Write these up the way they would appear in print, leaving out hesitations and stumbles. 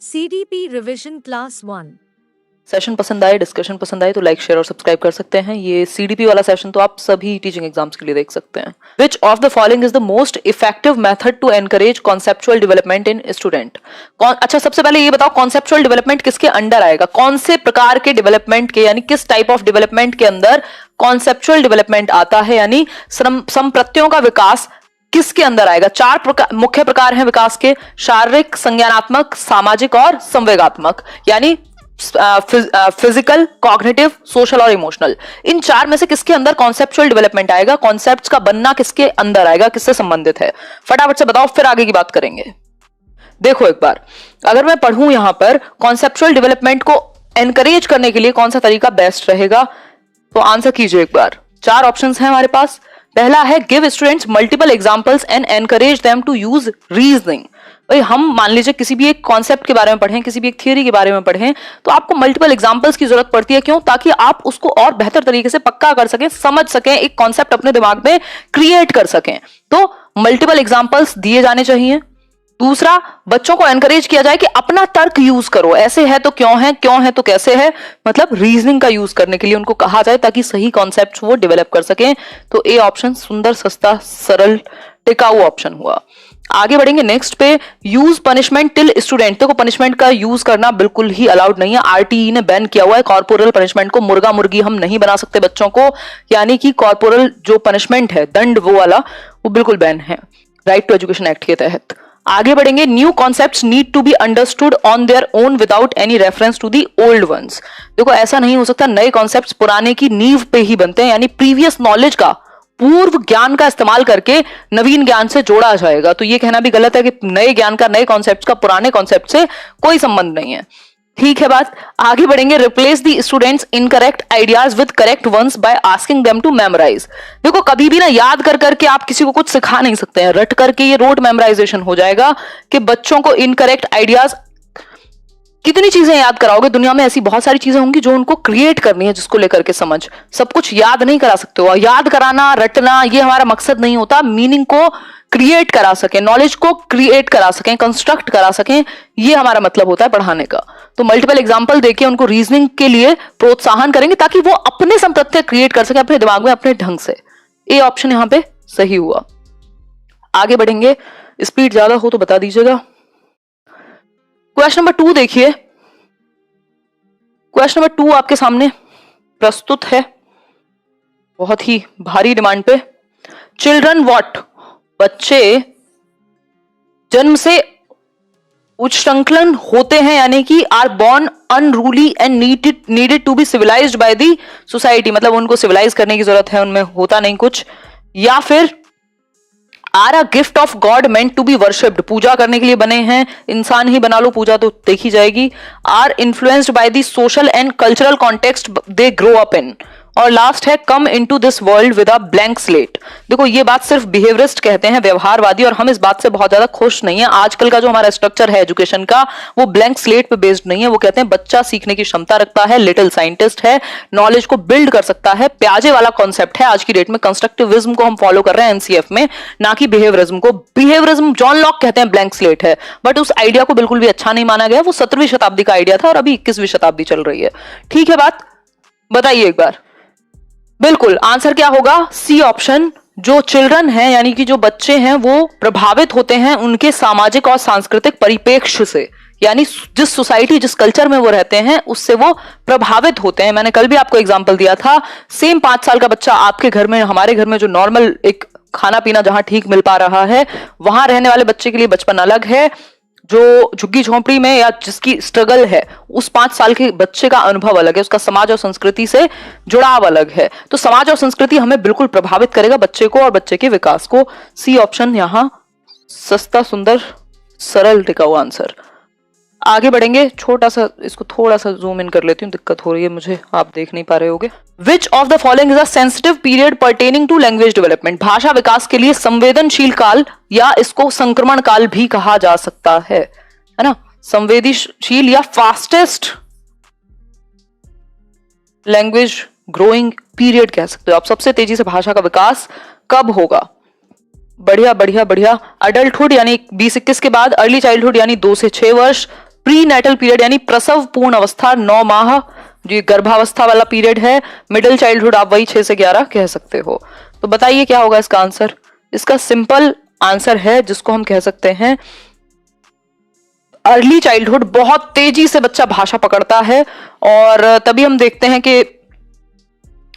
CDP revision class 1। Session पसंद आए, discussion पसंद आए तो लाइक, शेयर और सब्सक्राइब कर सकते हैं। ये सीडीपी वाला सेशन तो आप सभी टीचिंग एग्जाम्स के लिए देख सकते हैं। Which of the following is the most effective method to encourage conceptual development in student? अच्छा, सबसे पहले ये बताओ कॉन्सेप्चुअल डेवलपमेंट किसके अंडर आएगा? कौन से प्रकार के डेवलपमेंट के, यानी किस टाइप ऑफ डेवलपमेंट के अंदर कॉन्सेप्चुअल डेवलपमेंट आता है, यानी संप्रत्यों का विकास किसके अंदर आएगा? चार मुख्य प्रकार हैं विकास के: शारीरिक, संज्ञानात्मक, सामाजिक और संवेगात्मक, यानी फिजिकल, कॉग्निटिव, सोशल और इमोशनल। इन चार में से किसके अंदर कॉन्सेप्चुअल डेवलपमेंट आएगा? कॉन्सेप्ट्स का बनना किसके अंदर आएगा, किससे संबंधित है? फटाफट से बताओ, फिर आगे की बात करेंगे। देखो एक बार, अगर मैं पढ़ूं यहां पर कॉन्सेप्चुअल डेवलपमेंट को एनकरेज करने के लिए कौन सा तरीका बेस्ट रहेगा, तो आंसर कीजिए एक बार। चार ऑप्शंस हैं हमारे पास। पहला है give students multiple examples and encourage them to use reasoning. भाई हम मान लीजिए किसी भी एक कॉन्सेप्ट के बारे में पढ़ें, किसी भी एक थियरी के बारे में पढ़ें, तो आपको मल्टीपल एग्जांपल्स की जरूरत पड़ती है। क्यों? ताकि आप उसको और बेहतर तरीके से पक्का कर सकें, समझ सकें, एक कॉन्सेप्ट अपने दिमाग में क्रिएट कर सकें। तो मल्टीपल एग्जांपल्स दिए जाने चाहिए। दूसरा, बच्चों को एनकरेज किया जाए कि अपना तर्क यूज करो, ऐसे है तो क्यों है तो कैसे है, मतलब रीजनिंग का यूज करने के लिए उनको कहा जाए ताकि सही कॉन्सेप्ट वो डेवलप कर सकें। तो ए ऑप्शन सुंदर, सस्ता, सरल, टिकाऊ ऑप्शन हुआ। आगे बढ़ेंगे नेक्स्ट पे, यूज पनिशमेंट टिल स्टूडेंट। देखो पनिशमेंट का यूज करना बिल्कुल ही अलाउड नहीं है, आरटीई ने बैन किया हुआ है कॉर्पोरल पनिशमेंट को। मुर्गा मुर्गी हम नहीं बना सकते बच्चों को, यानी कि कॉर्पोरल जो पनिशमेंट है, दंड वो वाला, वो बिल्कुल बैन है राइट टू एजुकेशन एक्ट के तहत। आगे बढ़ेंगे, new concepts need to be understood on their own without any reference to the old ones. देखो ऐसा नहीं हो सकता, नए कॉन्सेप्ट्स पुराने की नींव पे ही बनते हैं, यानी प्रीवियस नॉलेज का, पूर्व ज्ञान का इस्तेमाल करके नवीन ज्ञान से जोड़ा जाएगा। तो ये कहना भी गलत है कि नए ज्ञान का, नए कॉन्सेप्ट का पुराने कॉन्सेप्ट से कोई संबंध नहीं है। ठीक है बात। आगे बढ़ेंगे, replace the students incorrect ideas with correct ones by asking them to memorize. देखो कभी भी ना याद कर करके आप किसी को कुछ सिखा नहीं सकते हैं, रट करके ये रोड मेमोराइजेशन हो जाएगा कि बच्चों को इनकरेक्ट आइडियाज, कितनी चीजें याद कराओगे? दुनिया में ऐसी बहुत सारी चीजें होंगी जो उनको क्रिएट करनी है, जिसको लेकर के समझ, सब कुछ याद नहीं करा सकते हो। याद कराना, रटना, ये हमारा मकसद नहीं होता। मीनिंग को क्रिएट करा सकें, नॉलेज को क्रिएट करा सकें, कंस्ट्रक्ट करा सकें, ये हमारा मतलब होता है पढ़ाने का। तो मल्टीपल एग्जाम्पल देके उनको रीजनिंग के लिए प्रोत्साहन करेंगे ताकि वो अपने संप्रत्य क्रिएट कर सके अपने दिमाग में, अपने ढंग से। ए ऑप्शन यहां पे सही हुआ। आगे बढ़ेंगे, स्पीड ज्यादा हो तो बता दीजिएगा। क्वेश्चन नंबर 2 देखिए। क्वेश्चन नंबर 2 आपके सामने प्रस्तुत है, बहुत ही भारी डिमांड पे। चिल्ड्रन व्हाट, बच्चे जन्म से उच्छृंखलन होते हैं, यानी कि are born unruly and needed to be civilized by the society, मतलब उनको सिविलाइज करने की जरूरत है, उनमें होता नहीं कुछ। या फिर are a gift of god meant to be worshipped, पूजा करने के लिए बने हैं, इंसान ही बना लो, पूजा तो देखी जाएगी। Are influenced by the social and cultural context they grow up in. और लास्ट है come into this world with a blank slate. देखो ये बात सिर्फ बिहेवियरिस्ट कहते हैं, व्यवहारवादी, और हम इस बात से बहुत ज्यादा खुश नहीं है। आजकल का जो हमारा स्ट्रक्चर है एजुकेशन का, वो ब्लैंक स्लेट पे बेस्ड नहीं है। वो कहते हैं बच्चा सीखने की क्षमता रखता है, लिटिल साइंटिस्ट है, नॉलेज को बिल्ड कर सकता है। प्याजे वाला कॉन्सेप्ट है आज की डेट में, कंस्ट्रक्टिविज्म को हम फॉलो कर रहे हैं एनसीएफ में, ना कि बिहेवियरिज्म को। बिहेवियरिज्म जॉन लॉक कहते हैं ब्लैंक स्लेट है, बट उस आइडिया को बिल्कुल भी अच्छा नहीं माना गया। वो 17वीं शताब्दी का आइडिया था और अभी 21वीं शताब्दी चल रही है। ठीक है बात, बताइए एक बार। बिल्कुल आंसर क्या होगा? C option. जो चिल्ड्रन हैं, यानी कि जो बच्चे हैं, वो प्रभावित होते हैं उनके सामाजिक और सांस्कृतिक परिप्रेक्ष्य से, यानी जिस सोसाइटी, जिस कल्चर में वो रहते हैं उससे वो प्रभावित होते हैं। मैंने कल भी आपको एग्जांपल दिया था, सेम 5 साल का बच्चा आपके घर में, हमारे घर में जो नॉर्मल एक खाना पीना जहां ठीक मिल पा रहा है, वहां रहने वाले बच्चे के लिए बचपन अलग है। जो झुग्गी झोंपड़ी में या जिसकी स्ट्रगल है, उस 5 साल के बच्चे का अनुभव अलग है, उसका समाज और संस्कृति से जुड़ाव अलग है। तो समाज और संस्कृति हमें बिल्कुल प्रभावित करेगा बच्चे को और बच्चे के विकास को। सी ऑप्शन यहां सस्ता, सुंदर, सरल, टिकाऊ आंसर। आगे बढ़ेंगे, छोटा सा इसको थोड़ा सा जूम इन कर लेती हूँ, दिक्कत हो रही है मुझे, आप देख नहीं पा रहे होगे। Which of the following is a sensitive period pertaining to language development? भाषा विकास के लिए संवेदनशील काल, या इसको संक्रमण काल भी कहा जा सकता है ना? संवेदनशील या फास्टेस्ट लैंग्वेज ग्रोइंग पीरियड कह सकते हो आप। सबसे तेजी से भाषा का विकास कब होगा? बढ़िया बढ़िया बढ़िया। अडल्टहुड यानी 20-21 के बाद, अर्ली चाइल्डहुड यानी 2 से 6 वर्ष, प्री नेटल पीरियड यानी प्रसव पूर्ण अवस्था 9 माह, जो गर्भावस्था वाला पीरियड है। मिडिल चाइल्डहुड आप वही 6 से 11 कह सकते हो। तो बताइए क्या होगा इसका आंसर। इसका सिंपल आंसर है जिसको हम कह सकते हैं अर्ली चाइल्डहुड। बहुत तेजी से बच्चा भाषा पकड़ता है और तभी हम देखते हैं कि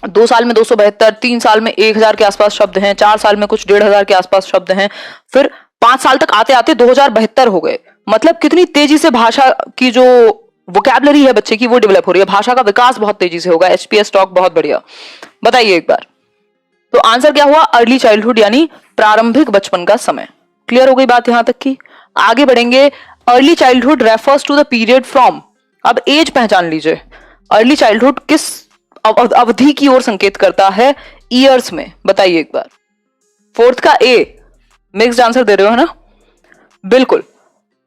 2 साल में 272, 3 साल में 1000 के आसपास शब्द हैं, 4 साल में कुछ 1500 के आसपास शब्द हैं, फिर 5 साल तक आते आते 2072 हो गए। मतलब कितनी तेजी से भाषा की जो वोकैबुलरी है बच्चे की वो डेवलप हो रही है, भाषा का विकास बहुत तेजी से होगा। HPS टॉक बहुत बढ़िया। बताइए एक बार, तो आंसर क्या हुआ? अर्ली चाइल्डहुड यानी प्रारंभिक बचपन का समय। क्लियर हो गई बात यहां तक की? आगे बढ़ेंगे। Early childhood refers to the period from, अब एज पहचान लीजिए। अर्ली चाइल्डहुड किस अवधि की ओर संकेत करता है? ईयर्स में। बताइए एक बार। 4th का ए, मिक्स्ड आंसर दे रहे हो है ना? बिल्कुल।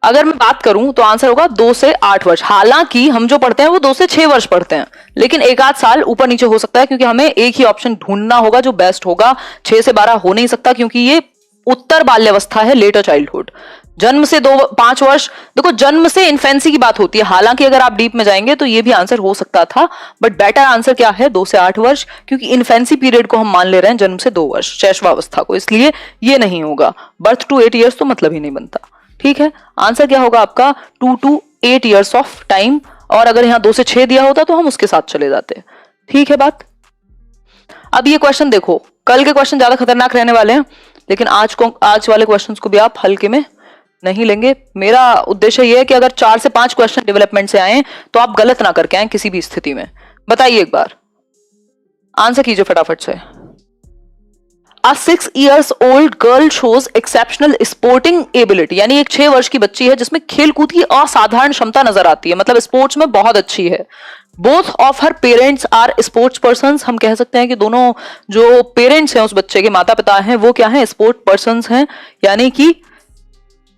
अगर मैं बात करूं तो आंसर होगा 2 से 8 वर्ष। हालांकि हम जो पढ़ते हैं वो 2 से 6 वर्ष पढ़ते हैं, लेकिन एक आध साल ऊपर नीचे हो सकता है क्योंकि हमें एक ही ऑप्शन ढूंढना होगा जो बेस्ट होगा। 6 से 12 हो नहीं सकता क्योंकि ये उत्तर बाल्यावस्था है, लेटर चाइल्डहुड। जन्म से 5 वर्ष, देखो जन्म से इन्फेंसी की बात होती है। हालांकि अगर आप डीप में जाएंगे तो ये भी आंसर हो सकता था, बट बेटर आंसर क्या है? 2 से 8 वर्ष, क्योंकि इन्फेंसी पीरियड को हम मान ले रहे हैं जन्म से 2 वर्ष, शैशवावस्था को, इसलिए ये नहीं होगा। बर्थ टू 8 ईयर्स तो मतलब ही नहीं बनता। ठीक है, आंसर क्या होगा आपका? 2 to 8 ईयर्स ऑफ टाइम। और अगर यहां 2 से 6 दिया होता तो हम उसके साथ चले जाते। ठीक है बात। अब ये क्वेश्चन देखो, कल के क्वेश्चन ज्यादा खतरनाक रहने वाले हैं, लेकिन आज वाले क्वेश्चंस को भी आप हल्के में नहीं लेंगे। मेरा उद्देश्य यह है कि अगर 4 से 5 क्वेश्चन डेवलपमेंट से आए तो आप गलत ना करके आए किसी भी स्थिति में। बताइए एक बार, आंसर कीजिए फटाफट से। A 6 years old girl shows exceptional sporting ability, यानी एक 6 वर्ष की बच्ची है जिसमें खेलकूद की असाधारण क्षमता नजर आती है, मतलब स्पोर्ट्स में बहुत अच्छी है। Both of her parents are sports person, हम कह सकते हैं कि दोनों जो पेरेंट्स हैं उस बच्चे के, माता पिता हैं, वो क्या हैं? स्पोर्ट पर्सन हैं, यानी कि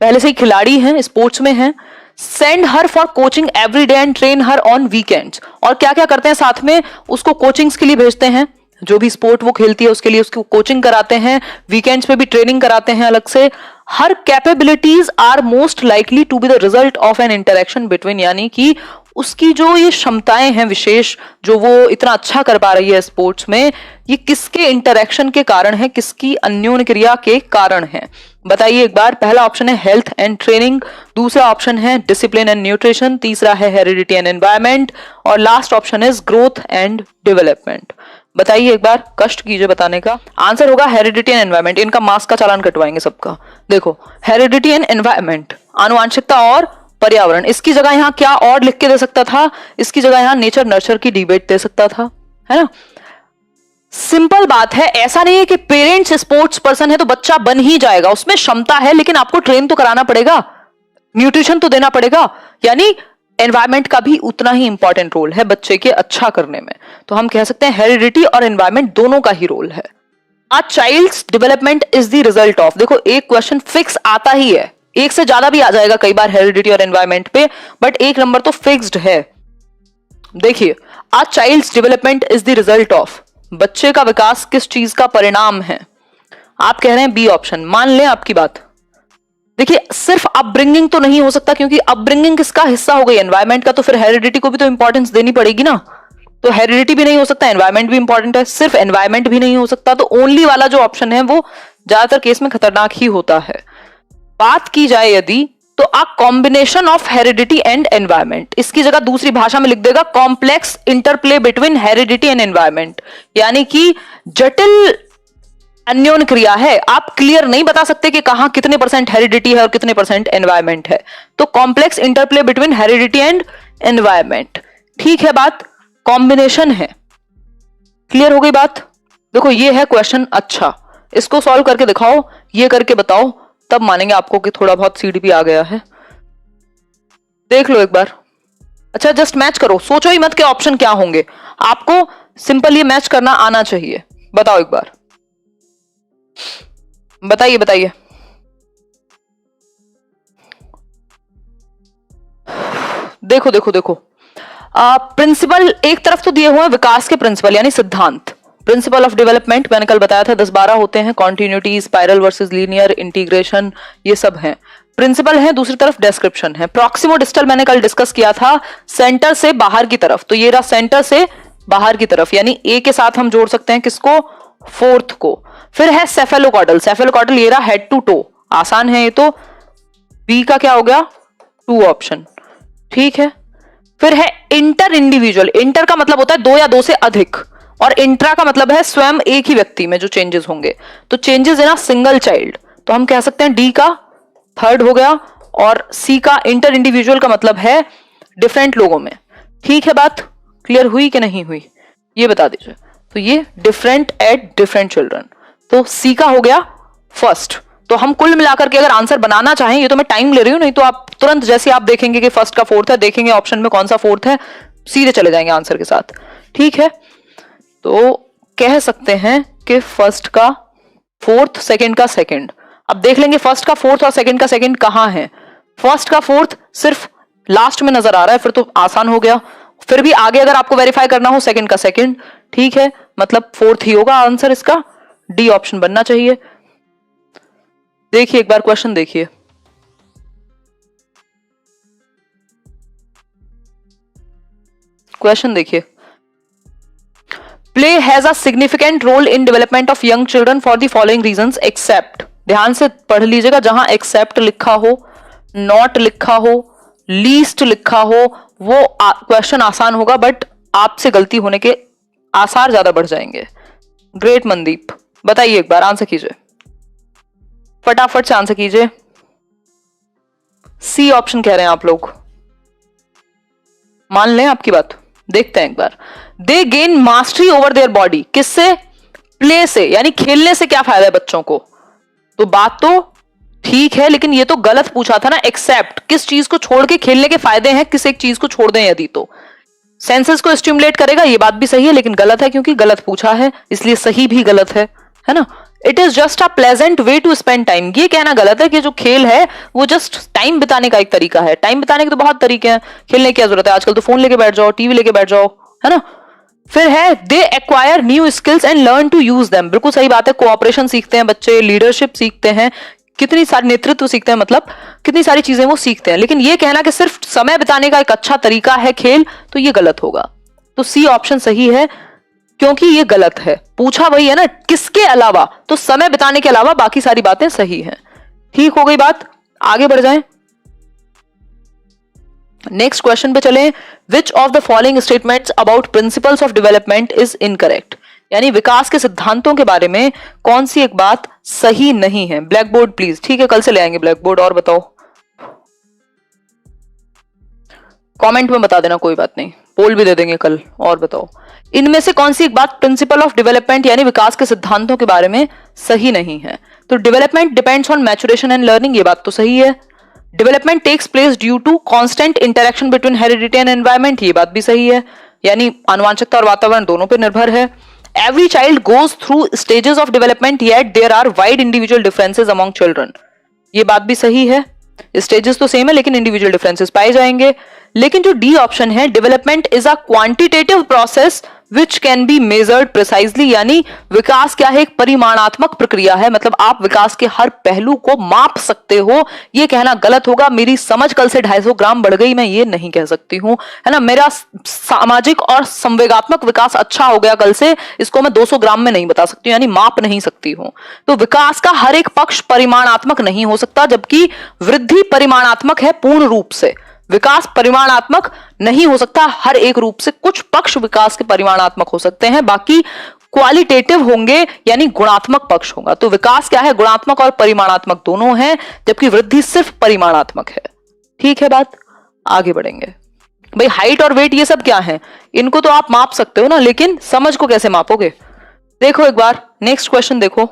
पहले से ही खिलाड़ी हैं, स्पोर्ट्स में हैं। Send her for coaching every day and train her on weekends, और क्या क्या करते हैं साथ में? उसको कोचिंग्स के लिए भेजते हैं, जो भी स्पोर्ट वो खेलती है उसके लिए उसको कोचिंग कराते हैं, वीकेंड्स पे भी ट्रेनिंग कराते हैं अलग से। हर capabilities are most likely to be the result of an interaction between, यानी कि उसकी जो ये क्षमताएं हैं विशेष, जो वो इतना अच्छा कर पा रही है स्पोर्ट्स में, ये किसके इंटरेक्शन के कारण है, किसकी अन्योन्य क्रिया के कारण है? बताइए एक बार। पहला ऑप्शन है हेल्थ एंड ट्रेनिंग, दूसरा ऑप्शन है डिसिप्लिन एंड न्यूट्रिशन, तीसरा है हेरिडिटी एंड एनवायरमेंट, और last option is growth and development. बताइए एक बार, कष्ट कीजिए बताने का। आंसर होगा हेरिडिटी एंड एनवायरमेंट। इनका मार्क्स का चालान कटवाएंगे सबका। देखो, हेरिडिटी एंड एनवायरमेंट, आनुवांशिकता और पर्यावरण, इसकी जगह यहां क्या और लिख के दे सकता था? इसकी जगह यहां नेचर नर्चर की डिबेट दे सकता था, है ना? सिंपल बात है, ऐसा नहीं है कि पेरेंट्स स्पोर्ट्स पर्सन है तो बच्चा बन ही जाएगा, उसमें क्षमता है, लेकिन आपको ट्रेन तो कराना पड़ेगा, न्यूट्रिशन तो देना पड़ेगा, यानी एनवायरमेंट का भी उतना ही इंपॉर्टेंट रोल है बच्चे के अच्छा करने में। तो हम कह सकते हैं हेरिडिटी और एनवायरमेंट दोनों का ही रोल है। A child's development is the result of, देखो एक क्वेश्चन फिक्स आता ही है, एक से ज्यादा भी आ जाएगा कई बार हेरिडिटी और एनवायरमेंट पे, बट एक नंबर तो फिक्स्ड है। देखिए, a child's development is the result of, बच्चे का विकास किस चीज का परिणाम है? आप कह रहे हैं बी ऑप्शन, मान लें आपकी बात। देखिए, सिर्फ अपब्रिंगिंग तो नहीं हो सकता, क्योंकि अपब्रिंगिंग किसका हिस्सा हो गई? एनवायरमेंट का, तो फिर हेरिडिटी को भी तो इंपॉर्टेंस देनी पड़ेगी ना। तो हेरिडिटी भी नहीं हो सकता, एनवायरमेंट भी इंपॉर्टेंट है, सिर्फ एनवायरमेंट भी नहीं हो सकता, तो ओनली वाला जो ऑप्शन है वो ज्यादातर केस में खतरनाक ही होता है। बात की जाए यदि, तो a combination of heredity and environment, इसकी जगह दूसरी भाषा में लिख देगा complex interplay between heredity and environment, यानी कि जटिल अन्योन्य क्रिया है। आप क्लियर नहीं बता सकते कि कहां कितने % हेरिडिटी है और कितने % एनवायरमेंट है, तो complex interplay between heredity and environment. ठीक है बात, कॉम्बिनेशन है। क्लियर हो गई बात? देखो ये है क्वेश्चन, अच्छा इसको सॉल्व करके दिखाओ, ये करके बताओ, तब मानेंगे आपको कि थोड़ा बहुत सीडीपी आ गया है। देख लो एक बार। अच्छा जस्ट मैच करो, सोचो ही मत के ऑप्शन क्या होंगे, आपको सिंपल ये मैच करना आना चाहिए। बताओ एक बार, बताइए बताइए। देखो देखो देखो, प्रिंसिपल एक तरफ तो दिए हुए हैं विकास के प्रिंसिपल यानी सिद्धांत, प्रिंसिपल ऑफ डेवलपमेंट मैंने कल बताया था 10-12 होते हैं, continuity, spiral versus linear, integration, ये सब हैं। प्रिंसिपल है, दूसरी तरफ डिस्क्रिप्शन है। प्रॉक्सिमो डिस्टल मैंने कल डिस्कस किया था, सेंटर से बाहर की तरफ, तो ये रहा सेंटर से बाहर की तरफ, यानी ए के साथ हम जोड़ सकते हैं किसको, फोर्थ को। फिर है सेफेलोकॉर्डल, सेफेलोकॉर्डल ये रहा हेड टू टो, आसान है ये तो, बी का क्या हो गया 2 ऑप्शन, ठीक है। फिर है इंटर इंडिविजुअल, इंटर का मतलब होता है 2 या 2 से अधिक, और इंट्रा का मतलब है स्वयं एक ही व्यक्ति में जो चेंजेस होंगे, तो changes in a single child, तो हम कह सकते हैं डी का थर्ड हो गया, और सी का इंटर इंडिविजुअल का मतलब है डिफरेंट लोगों में। ठीक है, बात क्लियर हुई कि नहीं हुई ये बता दीजिए। तो ये डिफरेंट एट डिफरेंट चिल्ड्रन, तो सी का हो गया फर्स्ट। तो हम कुल मिलाकर के अगर आंसर बनाना चाहें, ये तो मैं टाइम ले रही हूं, नहीं तो आप तुरंत जैसे आप देखेंगे कि फर्स्ट का फोर्थ है, देखेंगे ऑप्शन में कौन सा फोर्थ है, सीधे चले जाएंगे आंसर के साथ। ठीक है, तो कह सकते हैं कि फर्स्ट का फोर्थ, सेकंड का सेकंड। अब देख लेंगे फर्स्ट का फोर्थ और सेकंड का सेकंड कहां है। फर्स्ट का फोर्थ सिर्फ लास्ट में नजर आ रहा है, फिर तो आसान हो गया। फिर भी आगे अगर आपको वेरीफाई करना हो सेकंड का सेकंड, ठीक है, मतलब फोर्थ ही होगा आंसर इसका, डी ऑप्शन बनना चाहिए। देखिए एक बार क्वेश्चन देखिए, क्वेश्चन देखिए, play has a significant role in development of young children for the following reasons except, ध्यान से पढ़ लीजिएगा, जहां एक्सेप्ट लिखा हो, नॉट लिखा हो, लीस्ट लिखा हो, वो क्वेश्चन आसान होगा, बट आपसे गलती होने के आसार ज्यादा बढ़ जाएंगे। ग्रेट मनदीप, बताइए एक बार आंसर कीजिए, फटाफट से आंसर कीजिए। सी ऑप्शन कह रहे हैं आप लोग, मान लें आपकी बात, देखते हैं एक बार। They gain mastery over their body, किससे, प्ले से, यानी खेलने से क्या फायदा है बच्चों को, तो बात तो ठीक है, लेकिन ये तो गलत पूछा था ना। एक्सेप्ट, किस चीज को छोड़ के खेलने के फायदे हैं, किस एक चीज को छोड़ दें यदि, तो सेंसेस को स्टिमुलेट करेगा, ये बात भी सही है, लेकिन गलत है क्योंकि गलत पूछा है, इसलिए सही भी गलत है ना। It is just a pleasant way to spend time, ये कहना गलत है कि जो खेल है वो जस्ट टाइम बिताने का एक तरीका है। टाइम बिताने के तो बहुत तरीके हैं, खेलने की क्या जरूरत है, आजकल तो फोन लेके बैठ जाओ, टीवी लेके बैठ जाओ, है ना। फिर है they acquire new skills and learn to use them, बिल्कुल सही बात है, कोऑपरेशन सीखते हैं बच्चे, लीडरशिप सीखते हैं, कितनी सारी नेतृत्व सीखते हैं, मतलब कितनी सारी चीजें वो सीखते हैं। लेकिन ये कहना कि सिर्फ समय बिताने का एक अच्छा तरीका है खेल, तो ये गलत होगा। तो सी ऑप्शन सही है, क्योंकि ये गलत है, पूछा वही है ना किसके अलावा, तो समय बिताने के अलावा बाकी सारी बातें सही हैं। ठीक हो गई बात, आगे बढ़ जाएं, नेक्स्ट क्वेश्चन पे चलें। विच of the following statements about principles of development is incorrect, यानी विकास के सिद्धांतों के बारे में कौन सी एक बात सही नहीं है। ब्लैक बोर्ड प्लीज, ठीक है, कल से ले आएंगे ब्लैक बोर्ड। और बताओ, कमेंट में बता देना, कोई बात नहीं, पोल भी दे देंगे कल। और बताओ, इनमें से कौन सी एक बात प्रिंसिपल ऑफ डेवलपमेंट यानी विकास के सिद्धांतों के बारे में सही नहीं है। तो development depends on maturation and learning, ये बात तो सही है। Development takes place due to constant interaction between heredity and environment, ये बात भी सही है, यानी आनुवांशिकता और वातावरण दोनों पर निर्भर है। Every child goes through stages of development yet there are wide individual differences among children, ये बात भी सही है, स्टेजेस तो सेम है लेकिन इंडिविजुअल डिफरेंसेस पाए जाएंगे। लेकिन जो डी ऑप्शन है, development is a quantitative process which can be measured precisely, यानी विकास क्या है, एक परिमाणात्मक प्रक्रिया है, मतलब आप विकास के हर पहलू को माप सकते हो, ये कहना गलत होगा। मेरी समझ कल से 250 ग्राम बढ़ गई, मैं ये नहीं कह सकती हूं, है ना। मेरा सामाजिक और संवेगात्मक विकास अच्छा हो गया कल से, इसको मैं 200 ग्राम में नहीं बता सकती हूँ, यानी माप नहीं सकती हूं। तो विकास का हर एक पक्ष परिमाणात्मक नहीं हो सकता, जबकि वृद्धि परिमाणात्मक है पूर्ण रूप से। विकास परिमाणात्मक नहीं हो सकता हर एक रूप से, कुछ पक्ष विकास के परिमाणात्मक हो सकते हैं, बाकी क्वालिटेटिव होंगे, यानी गुणात्मक पक्ष होगा। तो विकास क्या है, गुणात्मक और परिमाणात्मक दोनों हैं, जबकि वृद्धि सिर्फ परिमाणात्मक है। ठीक है बात, आगे बढ़ेंगे। भाई हाइट और वेट ये सब क्या है, इनको तो आप माप सकते हो ना, लेकिन समझ को कैसे मापोगे। देखो एक बार नेक्स्ट क्वेश्चन देखो,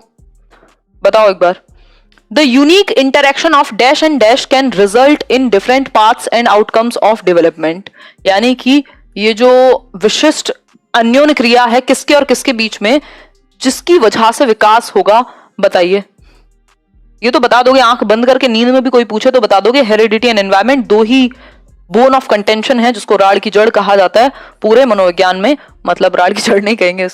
बताओ एक बार। The unique interaction of dash and dash can result in different paths and outcomes of development, यानी कि ये जो विशिष्ट अन्योन्य क्रिया है किसके और किसके बीच में, जिसकी वजह से विकास होगा, बताइए। ये तो बता दोगे, आंख बंद करके नींद में भी कोई पूछे तो बता दोगे, हेरिडिटी एंड एनवायरमेंट, दो ही बोन ऑफ कंटेंशन है, जिसको राड़ की जड़ कहा जाता है पूरे मनोविज्ञान में। मतलब राड़ की जड़ नहीं कहेंगे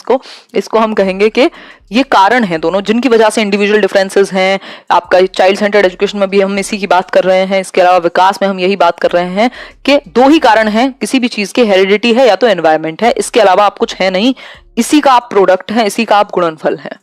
इसको हम कहेंगे कि ये कारण हैं दोनों, जिनकी वजह से इंडिविजुअल डिफरेंसेस हैं। आपका चाइल्ड सेंटर्ड एजुकेशन में भी हम इसी की बात कर रहे हैं, इसके अलावा विकास में हम यही बात कर रहे हैं कि दो ही कारण हैं किसी भी चीज के, हेरिडिटी है या तो एनवायरमेंट है, इसके अलावा आप कुछ है नहीं। इसी का आप प्रोडक्ट हैं, इसी का आप गुणनफल हैं।